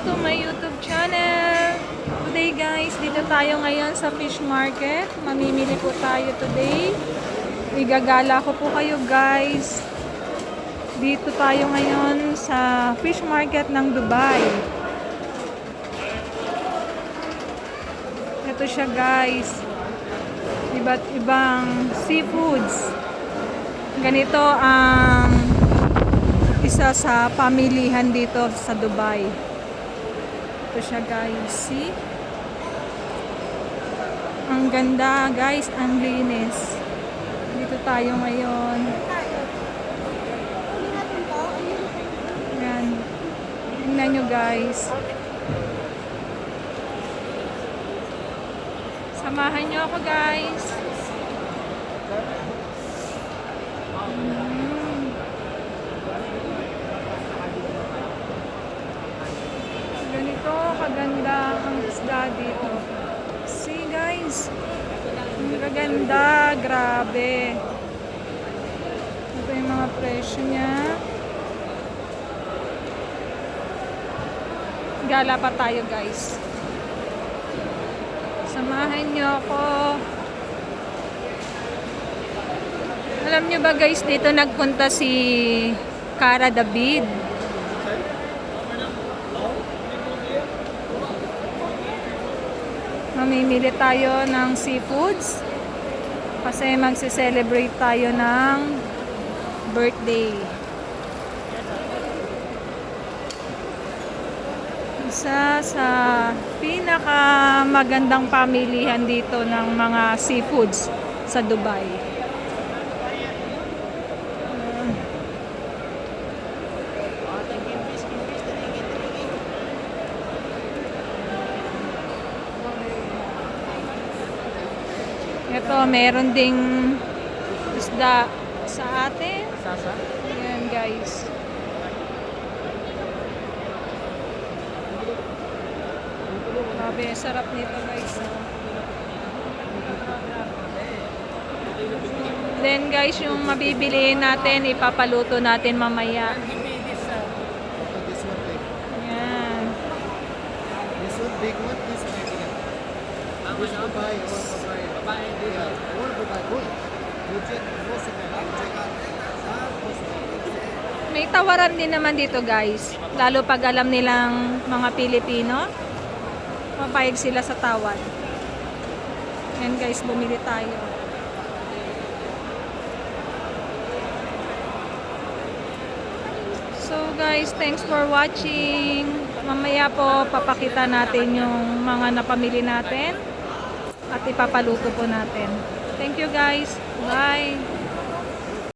to my YouTube channel. Today guys, dito tayo ngayon sa fish market. Mamimili po tayo today. Igagala ko po kayo guys. Dito tayo ngayon sa fish market ng Dubai. Ito siya guys. Iba't ibang seafoods. Ganito ang isa sa pamilihan dito sa Dubai. Ito siya guys. See? Ang ganda guys. Ang linis. Dito tayo ngayon. Yan. Tingnan nyo guys. Samahan nyo ako guys. Ganito kaganda ang isda dito. See guys. Ang kaganda. Grabe. Ito yung mga presyo niya. Gala pa tayo guys. Samahan nyo ako. Alam nyo ba guys, dito nagpunta si Cara David. Mamimili tayo ng seafoods kasi magse-celebrate tayo ng birthday. Isa sa pinakamagandang pamilihan dito ng mga seafoods sa Dubai. Ito, meron ding isda sa atin. Ayan guys. Grabe, sarap nito guys. Then guys, yung mabibili natin, ipapaluto natin mamaya. Ayan. This one big one, this one big one. This babae, one babae. Yeah, one babae. Good. You check, most of them. May tawaran din naman dito guys. Lalo pag alam nilang mga Pilipino, mapayag sila sa tawad. Ayan guys, bumili tayo. So guys, thanks for watching. Mamaya po papakita natin yung mga napamili natin at ipapaluto po natin. Thank you guys. Bye.